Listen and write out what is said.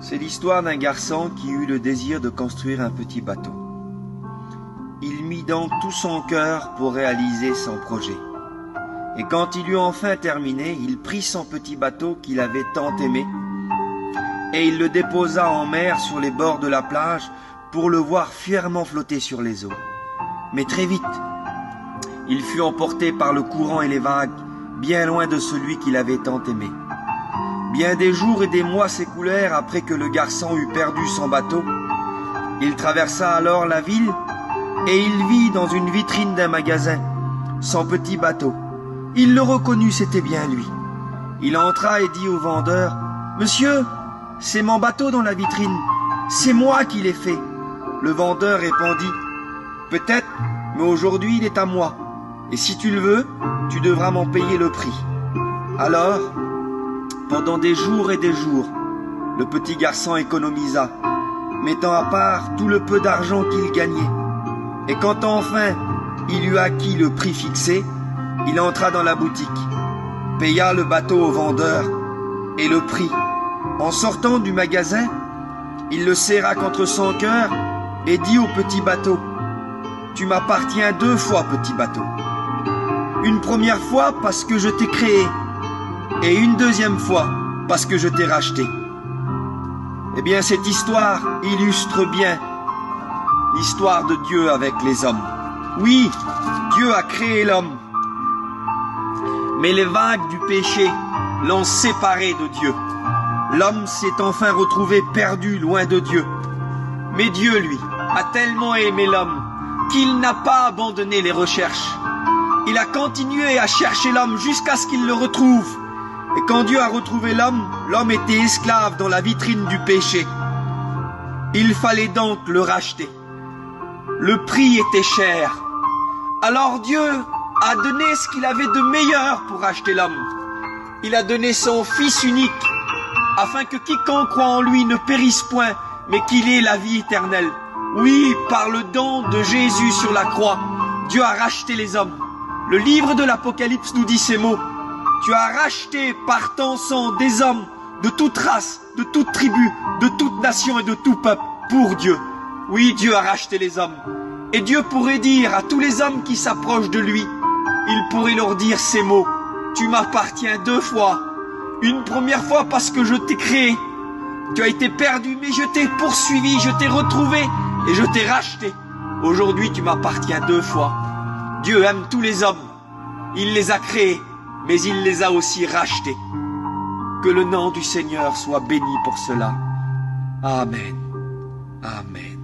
C'est l'histoire d'un garçon qui eut le désir de construire un petit bateau. Il mit donc tout son cœur pour réaliser son projet. Et quand il eut enfin terminé, il prit son petit bateau qu'il avait tant aimé et il le déposa en mer sur les bords de la plage pour le voir fièrement flotter sur les eaux. Mais très vite, il fut emporté par le courant et les vagues, bien loin de celui qu'il avait tant aimé. Bien des jours et des mois s'écoulèrent après que le garçon eut perdu son bateau. Il traversa alors la ville et il vit dans une vitrine d'un magasin son petit bateau. Il le reconnut, c'était bien lui. Il entra et dit au vendeur, « Monsieur, c'est mon bateau dans la vitrine, c'est moi qui l'ai fait. » Le vendeur répondit, « Peut-être, mais aujourd'hui il est à moi, et si tu le veux, tu devras m'en payer le prix. » Alors, pendant des jours et des jours, le petit garçon économisa, mettant à part tout le peu d'argent qu'il gagnait. Et quand enfin il eut acquis le prix fixé, il entra dans la boutique, paya le bateau au vendeur et le prit. En sortant du magasin, il le serra contre son cœur et dit au petit bateau, « Tu m'appartiens 2 fois, petit bateau. Une première fois parce que je t'ai créé, et une deuxième fois parce que je t'ai racheté. » Eh bien, cette histoire illustre bien l'histoire de Dieu avec les hommes. Oui, Dieu a créé l'homme, mais les vagues du péché l'ont séparé de Dieu. L'homme s'est enfin retrouvé perdu loin de Dieu. Mais Dieu, lui, a tellement aimé l'homme qu'il n'a pas abandonné les recherches. Il a continué à chercher l'homme jusqu'à ce qu'il le retrouve. Et quand Dieu a retrouvé l'homme, l'homme était esclave dans la vitrine du péché. Il fallait donc le racheter. Le prix était cher. Alors Dieu a donné ce qu'il avait de meilleur pour racheter l'homme. Il a donné son Fils unique, afin que quiconque croit en lui ne périsse point, mais qu'il ait la vie éternelle. Oui, par le don de Jésus sur la croix, Dieu a racheté les hommes. Le livre de l'Apocalypse nous dit ces mots. Tu as racheté par ton sang des hommes de toute race, de toute tribu, de toute nation et de tout peuple, pour Dieu. Oui, Dieu a racheté les hommes. Et Dieu pourrait dire à tous les hommes qui s'approchent de lui, il pourrait leur dire ces mots. Tu m'appartiens 2 fois. Une première fois parce que je t'ai créé. Tu as été perdu, mais je t'ai poursuivi, je t'ai retrouvé et je t'ai racheté. Aujourd'hui, tu m'appartiens 2 fois. Dieu aime tous les hommes. Il les a créés, mais il les a aussi rachetés. Que le nom du Seigneur soit béni pour cela. Amen. Amen.